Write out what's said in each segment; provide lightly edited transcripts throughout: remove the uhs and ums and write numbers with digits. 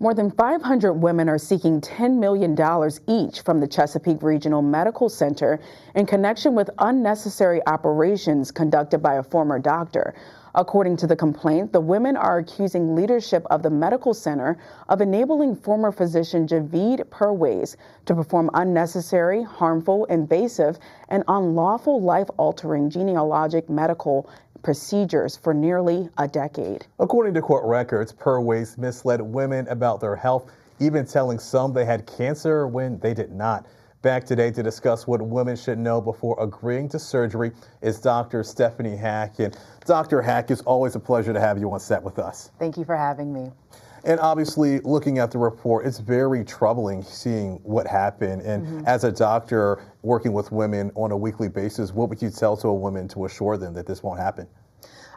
More than 500 women are seeking $10 million each from the Chesapeake Regional Medical Center in connection with unnecessary operations conducted by a former doctor. According to the complaint, the women are accusing leadership of the medical center of enabling former physician Javaid Perwaiz to perform unnecessary, harmful, invasive, and unlawful life-altering gynecologic medical procedures for nearly a decade. According to court records, Perwaiz misled women about their health, even telling some they had cancer when they did not. Back today to discuss what women should know before agreeing to surgery is Dr. Stephanie Hack. And Dr. Hack, it's always a pleasure to have you on set with us. Thank you for having me. And obviously, looking at the report, it's very troubling seeing what happened. And as a doctor working with women on a weekly basis, what would you tell to a woman to assure them that this won't happen?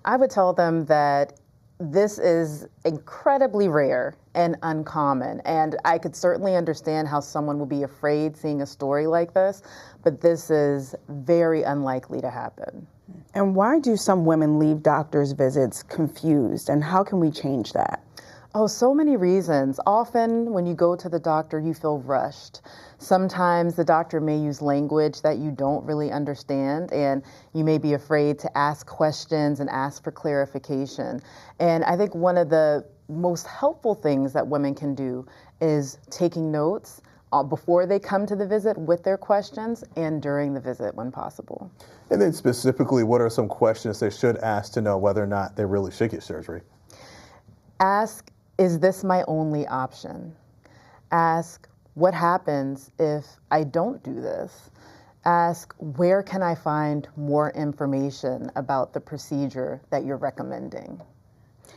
I would tell them that this is incredibly rare and uncommon. And I could certainly understand how someone would be afraid seeing a story like this, but this is very unlikely to happen. And why do some women leave doctors' visits confused, and how can we change that? Oh, so many reasons. Often when you go to the doctor, you feel rushed. Sometimes the doctor may use language that you don't really understand, and you may be afraid to ask questions and ask for clarification. And I think one of the most helpful things that women can do is taking notes before they come to the visit with their questions and during the visit when possible. And then specifically, what are some questions they should ask to know whether or not they really should get surgery? Ask, is this my only option? Ask, what happens if I don't do this? Ask, where can I find more information about the procedure that you're recommending?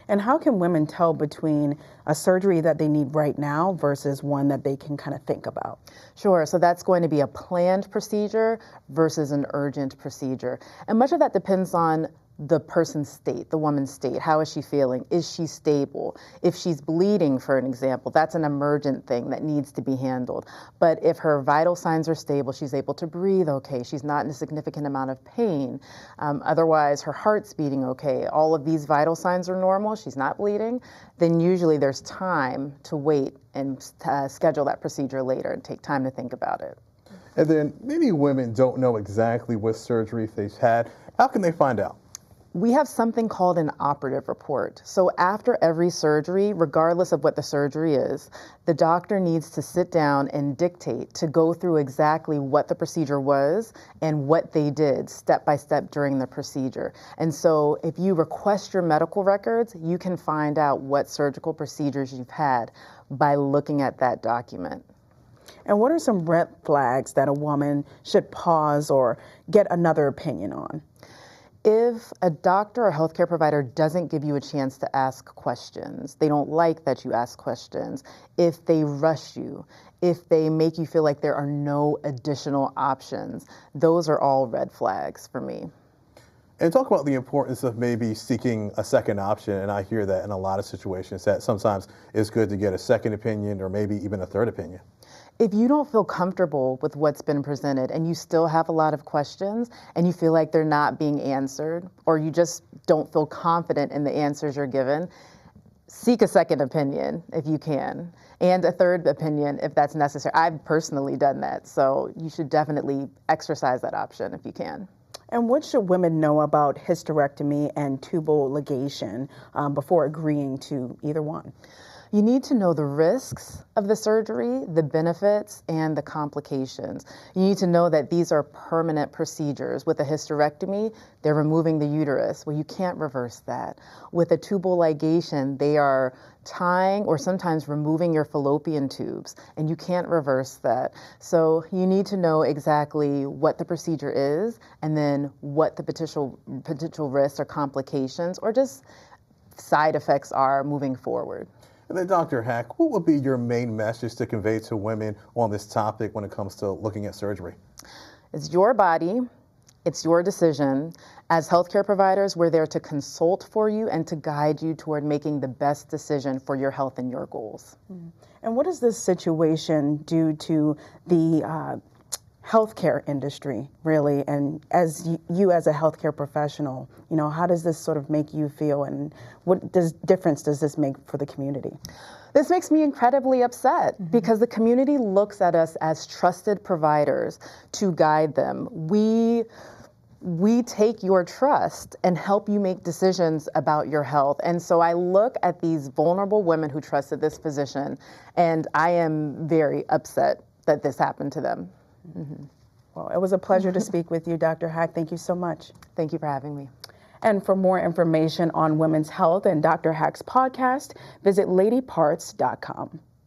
And how can women tell between a surgery that they need right now versus one that they can kind of think about? Sure, so that's going to be a planned procedure versus an urgent procedure. And much of that depends on the person's state, the woman's state. How is she feeling? Is she stable? If she's bleeding, for an example, that's an emergent thing that needs to be handled. But if her vital signs are stable, she's able to breathe okay, she's not in a significant amount of pain, otherwise her heart's beating okay, all of these vital signs are normal, she's not bleeding, then usually there's time to wait and schedule that procedure later and take time to think about it. And then many women don't know exactly what surgery they've had. How can they find out? We have something called an operative report. So after every surgery, regardless of what the surgery is, the doctor needs to sit down and dictate to go through exactly what the procedure was and what they did step by step during the procedure. And so if you request your medical records, you can find out what surgical procedures you've had by looking at that document. And what are some red flags that a woman should pause or get another opinion on? If a doctor or healthcare provider doesn't give you a chance to ask questions, they don't like that you ask questions, if they rush you, if they make you feel like there are no additional options, those are all red flags for me. And talk about the importance of maybe seeking a second option. And I hear that in a lot of situations that sometimes it's good to get a second opinion or maybe even a third opinion. If you don't feel comfortable with what's been presented and you still have a lot of questions and you feel like they're not being answered, or you just don't feel confident in the answers you're given, seek a second opinion if you can, and a third opinion if that's necessary. I've personally done that, so you should definitely exercise that option if you can. And what should women know about hysterectomy and tubal ligation before agreeing to either one? You need to know the risks of the surgery, the benefits, and the complications. You need to know that these are permanent procedures. With a hysterectomy, they're removing the uterus. Well, you can't reverse that. With a tubal ligation, they are tying or sometimes removing your fallopian tubes, and you can't reverse that. So you need to know exactly what the procedure is and then what the potential risks or complications or just side effects are moving forward. And then Dr. Hack, what would be your main message to convey to women on this topic when it comes to looking at surgery? It's your body, it's your decision. As healthcare providers, we're there to consult for you and to guide you toward making the best decision for your health and your goals. And what does this situation do to the healthcare industry, really, and as you as a healthcare professional, how does this sort of make you feel, and what difference does this make for the community? This makes me incredibly upset because the community looks at us as trusted providers to guide them. We take your trust and help you make decisions about your health. And so I look at these vulnerable women who trusted this physician, and I am very upset that this happened to them. Well, it was a pleasure to speak with you, Dr. Hack. Thank you so much. Thank you for having me. And for more information on women's health and Dr. Hack's podcast, visit ladyparts.com.